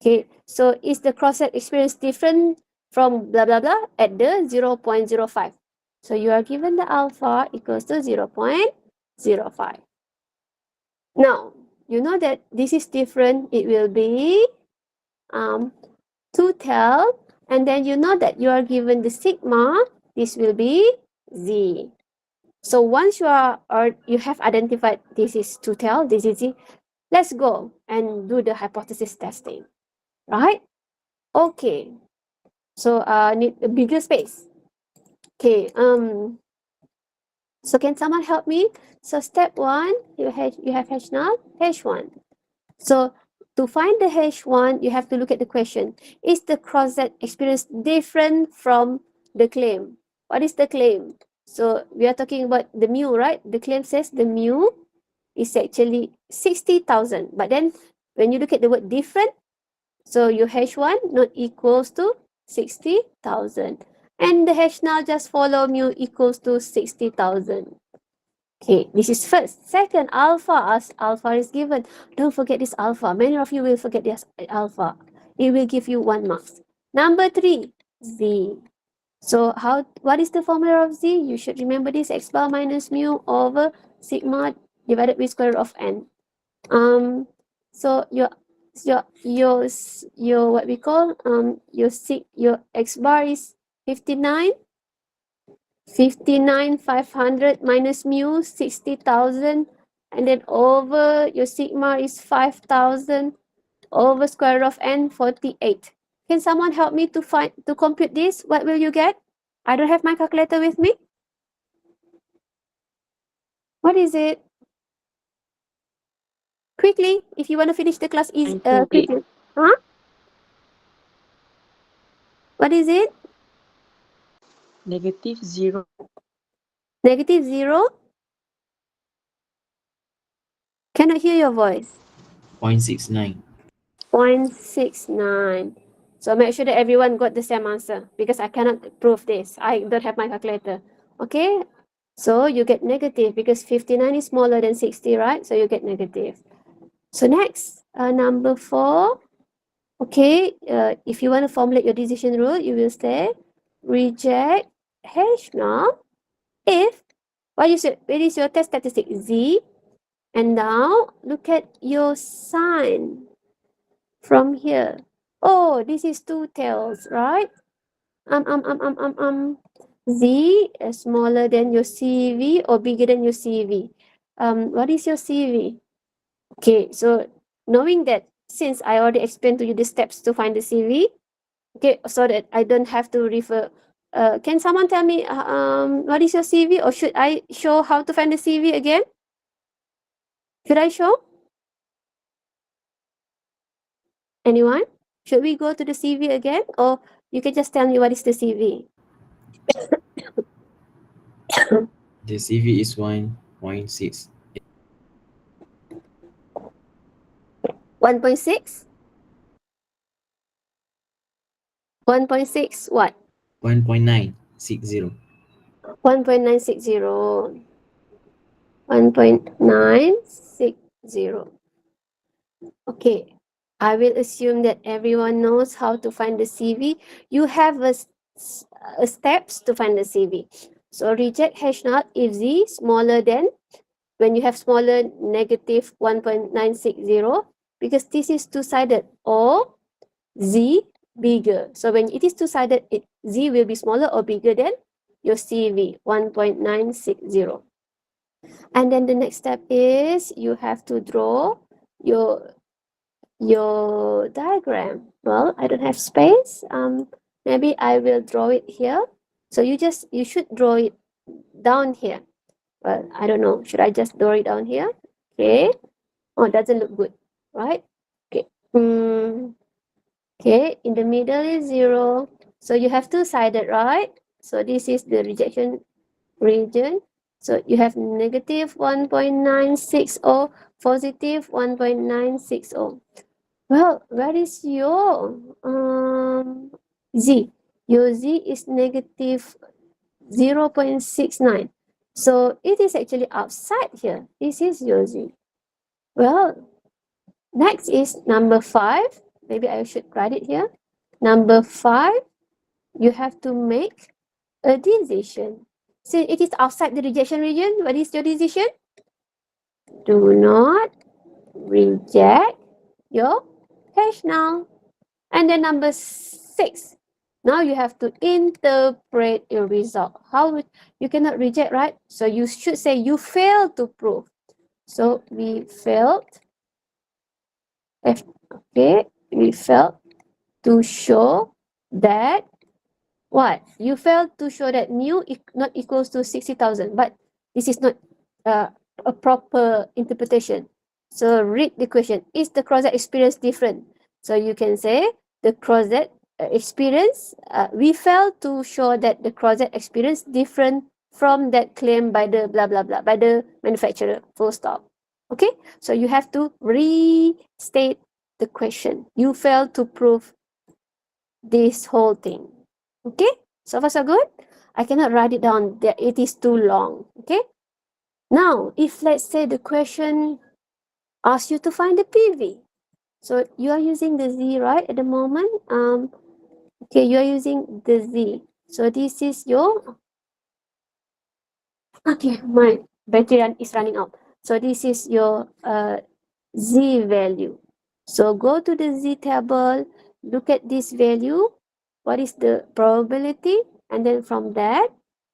Okay, so is the cross-sect experience different from blah blah blah at the 0.05? So you are given the alpha equals to 0.05. Now, you know that this is different. It will be two-tail, and then you know that you are given the sigma. This will be Z. So once you are, or you have identified this is two-tail, this is Z, let's go and do the hypothesis testing, right? Okay. So need a bigger space. Okay. So can someone help me? So step 1, you have H0, H1. So to find the H1, you have to look at the question. Is the cross-sect experience different from the claim? What is the claim? So we are talking about the mu, right? The claim says the mu is actually 60,000. But then when you look at the word different, so your H1 not equals to 60,000. And the H0 just follow mu equals to 60,000. Okay, this is first. Second, alpha, as alpha is given. Don't forget this alpha. Many of you will forget this alpha. It will give you 1 mark. Number 3, z. So what is the formula of z? You should remember this: x bar minus mu over sigma divided by square root of n. So your what we call your x bar is 59. 500 minus mu 60,000, and then over your sigma is 5,000 over square root of n 48. Can someone help me to compute this? What will you get? I don't have my calculator with me. What is it? Quickly, if you want to finish the class easy, quickly. Huh? What is it? -0. -0? Cannot hear your voice. 0.69. 0.69. So make sure that everyone got the same answer, because I cannot prove this. I don't have my calculator. Okay? So you get negative because 59 is smaller than 60, right? So you get negative. So next, number 4. Okay, if you want to formulate your decision rule, you will say reject H now if what is your test statistic? Z. And now look at your sign from here. Oh, this is 2 tails, right? Z is smaller than your CV or bigger than your CV. What is your CV? Okay, so knowing that, since I already explained to you the steps to find the CV, okay, so that I don't have to refer. Can someone tell me what is your CV, or should I show how to find the CV again? Should I show? Anyone? Should we go to the CV again, or you can just tell me what is the CV? The CV is 1.6. 1.6? 1.6 what? 1.960. 1.960. 1.960. Okay. I will assume that everyone knows how to find the CV. You have a steps to find the CV. So reject H naught if Z smaller than, when you have smaller, negative 1.960, because this is two-sided, or Z bigger. So when it is two-sided, Z will be smaller or bigger than your CV, 1.960. And then the next step is you have to draw your diagram. Well, I don't have space. Maybe I will draw it here. So you should draw it down here. Well, I don't know. Should I just draw it down here? Okay. Oh, it doesn't look good, right? Okay. Okay, in the middle is 0. So you have two-sided, right? So this is the rejection region. So you have negative 1.960, positive 1.960. Well, where is your Z? Your Z is negative 0.69. So it is actually outside here. This is your Z. Well, next is number 5. Maybe I should write it here. Number 5, you have to make a decision. Since it is outside the rejection region, what is your decision? Do not reject your H now. And then number 6, now you have to interpret your result. How you cannot reject, right? So you should say you failed to prove. So we failed. Okay, we failed to show that what? You failed to show that mu not equals to 60,000, but this is not a proper interpretation. So read the question. Is the cross experience different? So you can say the cross experience, we failed to show that the cross experience different from that claimed by the blah blah blah, by the manufacturer, full stop. Okay, so you have to restate the question. You failed to prove this whole thing. Okay, so far so good. I cannot write it down, it is too long. Okay, Now, if let's say the question asks you to find the PV, so you are using the Z, right, at the moment. Okay, you are using the Z. So this is your, okay, my battery is running out. So this is your Z value. So go to the Z table, look at this value. What is the probability? And then from that,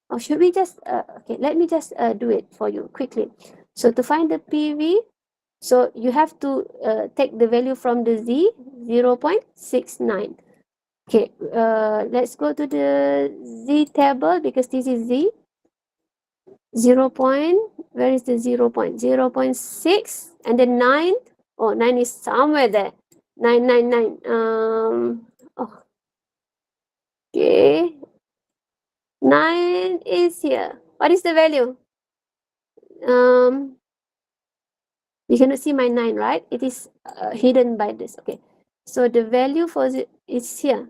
or should we just, okay, let me just do it for you quickly. So to find the PV, so you have to take the value from the Z, 0.69. Okay, let's go to the Z table because this is Z. 0 point, where is the 0 point? 0.6 and then 9. Oh, 9 is somewhere there. 999. Oh, okay. 9 is here. What is the value? You cannot see my 9, right? It is hidden by this. Okay. So the value for it is here.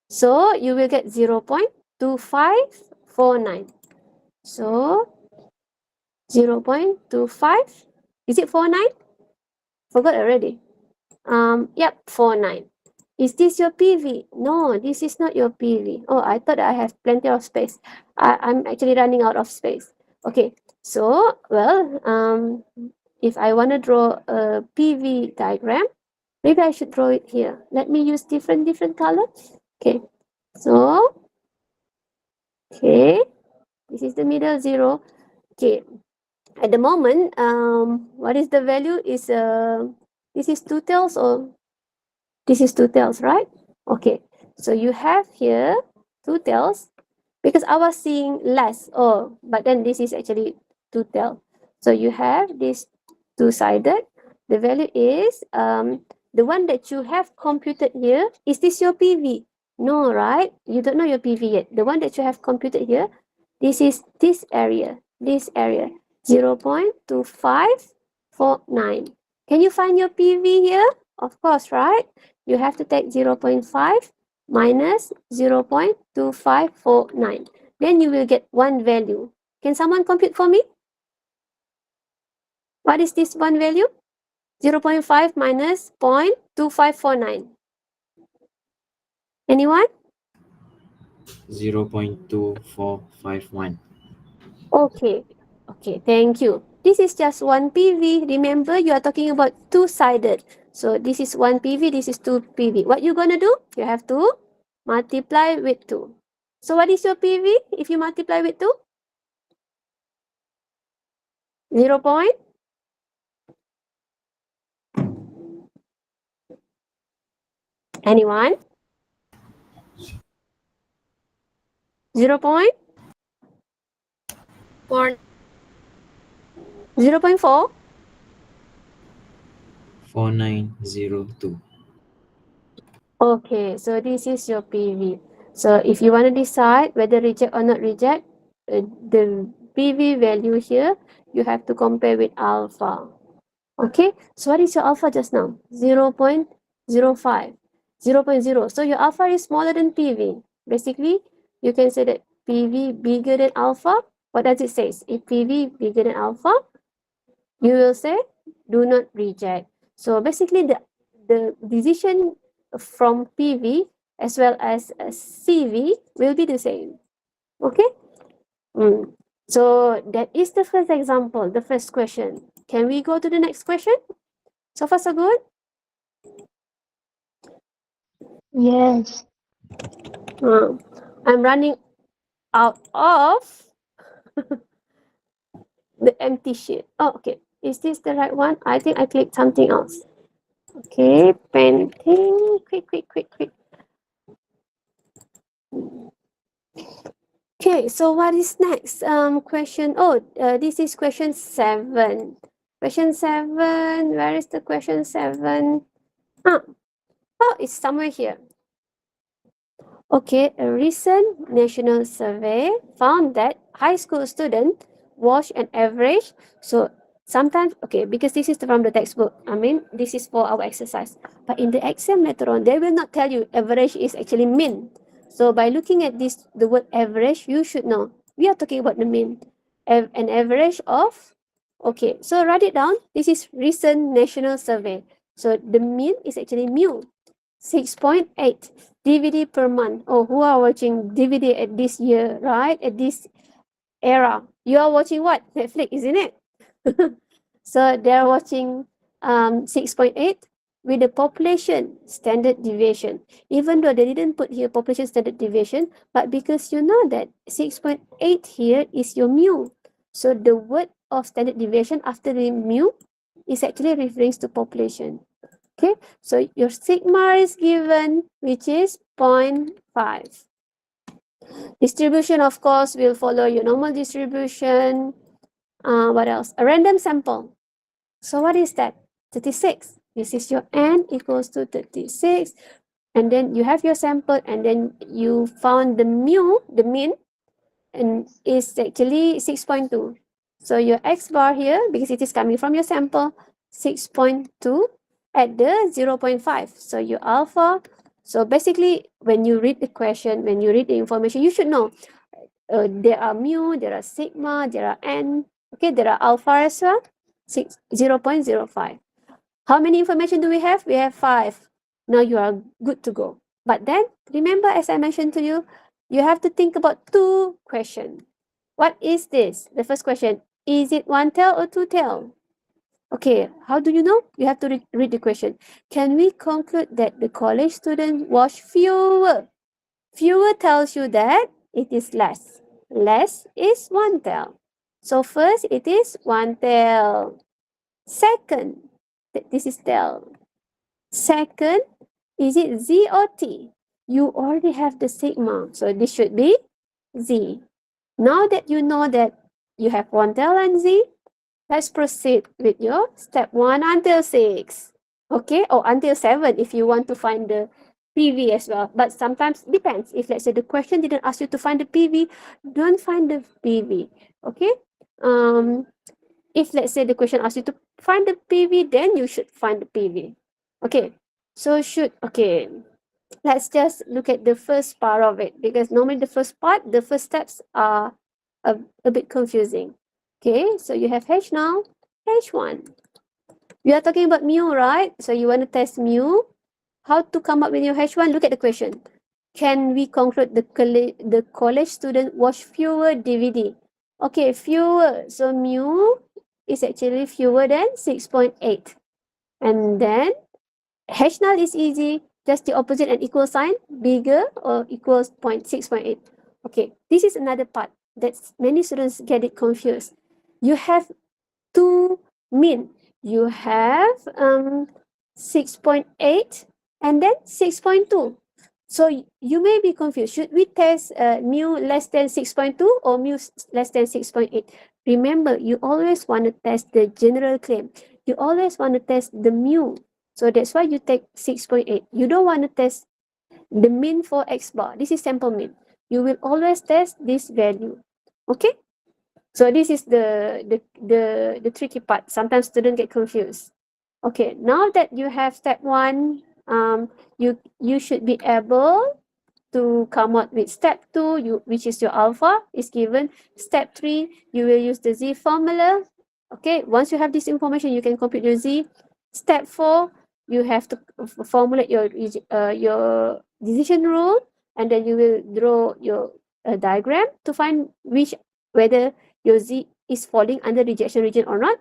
So you will get 0.2549. So 0.25. Is it 49? Forgot already. Yep, 49. Is this your PV? No, this is not your PV. Oh, I thought I have plenty of space. I'm actually running out of space. Okay, so, well, if I want to draw a PV diagram, maybe I should draw it here. Let me use different colors. Okay, so, okay, this is the middle 0. Okay, at the moment, what is the value? Is this is 2 tails or this is 2 tails, right? Okay, so you have here 2 tails because I was seeing less. Oh, but then this is actually 2 tail. So you have this two-sided. The value is the one that you have computed here. Is this your PV? No, right? You don't know your PV yet. The one that you have computed here, this is this area, 0.2549. Can you find your PV here? Of course, right? You have to take 0.5 minus 0.2549. Then you will get one value. Can someone compute for me? What is this one value? 0.5 minus 0.2549. Anyone? 0.2451. Okay. Okay, thank you. This is just one PV. Remember, you are talking about two-sided. So this is one PV, this is two PV. What you gonna do? You have to multiply with 2. So what is your PV if you multiply with 2? 0 point? Anyone? 0 point? 4. 0.4? 4902. Okay, so this is your PV. So if you want to decide whether reject or not reject, the PV value here, you have to compare with alpha. Okay, so what is your alpha just now? 0.05, 0.0. So your alpha is smaller than PV. Basically, you can say that PV bigger than alpha. What does it say? If PV bigger than alpha, you will say do not reject. So basically, the decision from PV as well as CV will be the same. Okay. So that is the first example, the first question. Can we go to the next question? So far, so good? Yes. I'm running out of the empty sheet. Oh, okay. Is this the right one? I think I clicked something else. Okay, painting. Quick. Okay, so what is next? Question. Oh, this is question 7. Question 7. Where is the question 7? Oh, it's somewhere here. Okay, a recent national survey found that high school students wash an average. So sometimes, okay, because this is from the textbook. I mean, this is for our exercise. But in the exam later on, they will not tell you average is actually mean. So by looking at this, the word average, you should know we are talking about the mean. an average of, okay, so write it down. This is recent national survey. So the mean is actually mu, 6.8 DVD per month. Oh, who are watching DVD at this year, right? At this era. You are watching what? Netflix, isn't it? So they're watching 6.8 with the population standard deviation. Even though they didn't put here population standard deviation, but because you know that 6.8 here is your mu. So the word of standard deviation after the mu is actually referring to population. Okay, so your sigma is given, which is 0.5. Distribution, of course, will follow your normal distribution. What else? A random sample. So what is that? 36. This is your n equals to 36. And then you have your sample, and then you found the mu, the mean, and is actually 6.2. So your x bar here, because it is coming from your sample, 6.2 at the 0.5. So your alpha. So basically, when you read the question, when you read the information, you should know there are mu, there are sigma, there are n. Okay, there are alpha as well. 0.05. How many information do we have? We have 5. Now you are good to go. But then, remember, as I mentioned to you, you have to think about 2 questions. What is this? The first question, is it 1 tail or 2 tail? Okay, how do you know? You have to read the question. Can we conclude that the college students watch fewer? Fewer tells you that it is less. Less is 1 tail. So first, it is 1 tail. Second, this is tail. Second, is it Z or T? You already have the sigma, so this should be Z. Now that you know that you have 1 tail and Z, let's proceed with your step 1 until 6. Okay, or until 7 if you want to find the PV as well. But sometimes depends. If let's say the question didn't ask you to find the PV, don't find the PV. Okay. If let's say the question asks you to find the PV, then you should find the PV. Okay. So okay. Let's just look at the first part of it, because normally the first part, the first steps are a bit confusing. Okay. So you have H now, H1. We are talking about mu, right? So you want to test mu. How to come up with your H1? Look at the question. Can we conclude the college student watch fewer DVD? Okay, fewer. So mu is actually fewer than 6.8. And then H null is easy. Just the opposite and equal sign, bigger or equals 6.8. Okay, this is another part that many students get it confused. You have 2 mean. You have 6.8 and then 6.2. So you may be confused. Should we test mu less than 6.2 or mu less than 6.8? Remember, you always want to test the general claim. You always want to test the mu. So that's why you take 6.8. You don't want to test the mean for x bar. This is sample mean. You will always test this value. Okay? So this is the tricky part. Sometimes students get confused. Okay, now that you have step 1, you should be able to come out with step 2, which is your alpha is given. Step 3, you will use the Z formula. Okay, once you have this information, you can compute your Z. Step 4, you have to formulate your decision rule, and then you will draw your diagram to find whether your Z is falling under rejection region or not.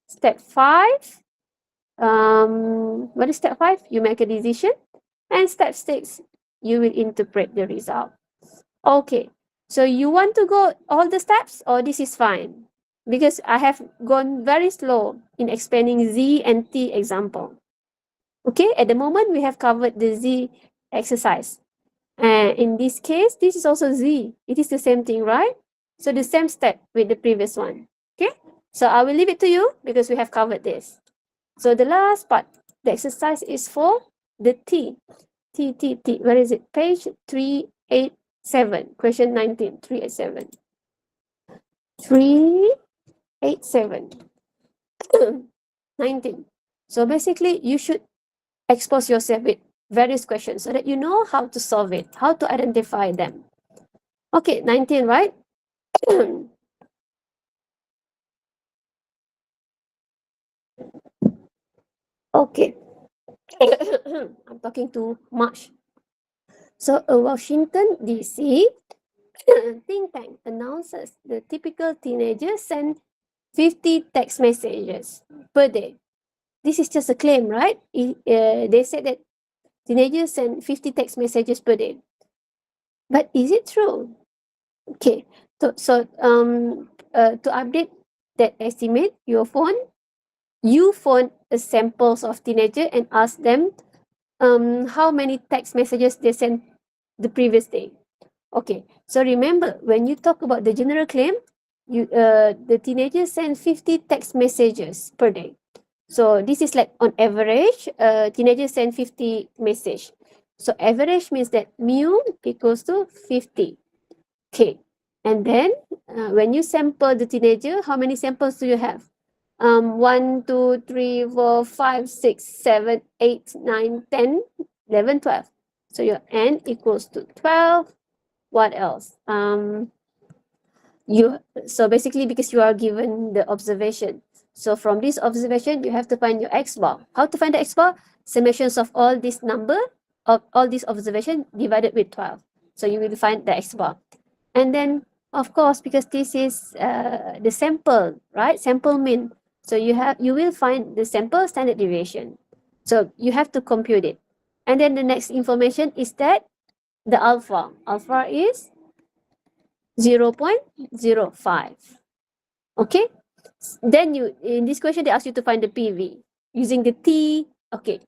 Step 5, what is step 5? You make a decision. And step 6, you will interpret the result. Okay, so you want to go all the steps, or this is fine? Because I have gone very slow in explaining Z and T example. Okay, at the moment we have covered the Z exercise. And in this case, this is also Z. It is the same thing, right? So the same step with the previous one. Okay, so I will leave it to you because we have covered this. So the last part, the exercise is for the T. Where is it? Page 387, question 19, 387. 387. 19. So basically, you should expose yourself with various questions so that you know how to solve it, how to identify them. Okay, 19, right? Okay. I'm talking too much. So a Washington DC think tank announces the typical teenager send 50 text messages per day. This is just a claim, right? They said that teenagers send 50 text messages per day. But is it true? Okay. To update that estimate, you phone a samples of teenager and ask them how many text messages they sent the previous day. Okay, so remember when you talk about the general claim, the teenagers send 50 text messages per day. So this is like on average, teenagers send 50 message. So average means that mu equals to 50. Okay, and then when you sample the teenager, how many samples do you have? 1, 2, 3, 4, 5, 6, 7, 8, 9, 10, 11, 12. So your n equals to 12. What else? So basically because you are given the observation. So from this observation, you have to find your x bar. How to find the x bar? Summations of all this number of all these observation divided with 12. So you will find the x bar. And then of course, because this is the sample, right? Sample mean. So you will find the sample standard deviation. So you have to compute it. And then the next information is that the alpha. Alpha is 0.05. Okay. Then in this question, they ask you to find the PV using the T. Okay.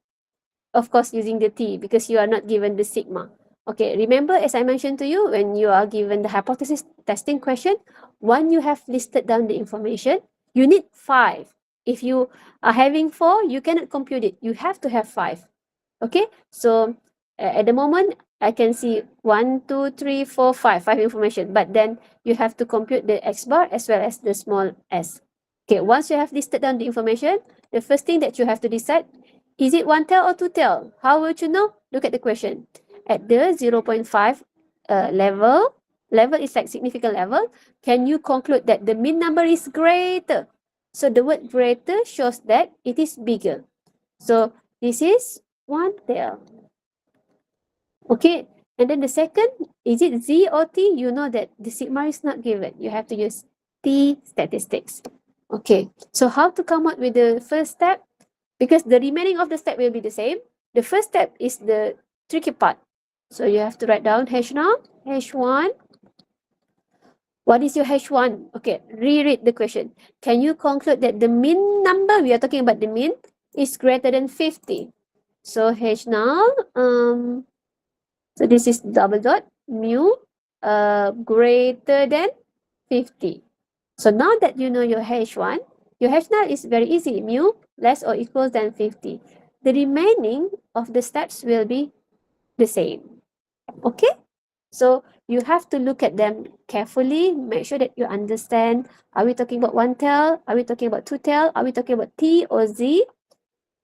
Of course, using the T because you are not given the sigma. Okay. Remember, as I mentioned to you, when you are given the hypothesis testing question, when you have listed down the information, you need 5. If you are having 4, you cannot compute it. You have to have 5. Okay. So at the moment, I can see 1, 2, 3, 4, 5 information, but then you have to compute the x bar as well as the small s. Okay, once you have listed down the information, the first thing that you have to decide, is it one tail or two tail? How would you know? Look at the question. At the 0.5 level is like significant level, can you conclude that the mean number is greater? So the word greater shows that it is bigger. So this is one tail. Okay, and then the second, is it Z or T? You know that the sigma is not given. You have to use T statistics. Okay, so how to come up with the first step? Because the remaining of the step will be the same. The first step is the tricky part. So you have to write down H0, H1. What is your H1? Okay, reread the question. Can you conclude that the mean number, we are talking about the mean, is greater than 50? So H0, so this is double dot mu greater than 50. So now that you know your H1, your H0 is very easy. Mu less or equals than 50. The remaining of the steps will be the same. Okay? So you have to look at them carefully. Make sure that you understand. Are we talking about one tail? Are we talking about two tail? Are we talking about T or Z?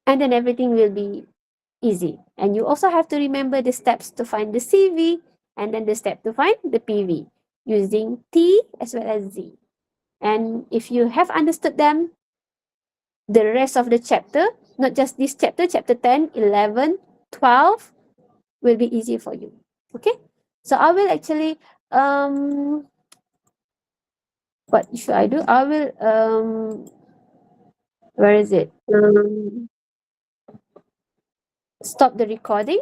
And then everything will be easy. And you also have to remember the steps to find the CV and then the step to find the PV using T as well as Z. And if you have understood them, the rest of the chapter, not just this chapter, chapter 10, 11, 12 will be easy for you. Okay? So I will actually, what should I do? I will, where is it? Stop the recording.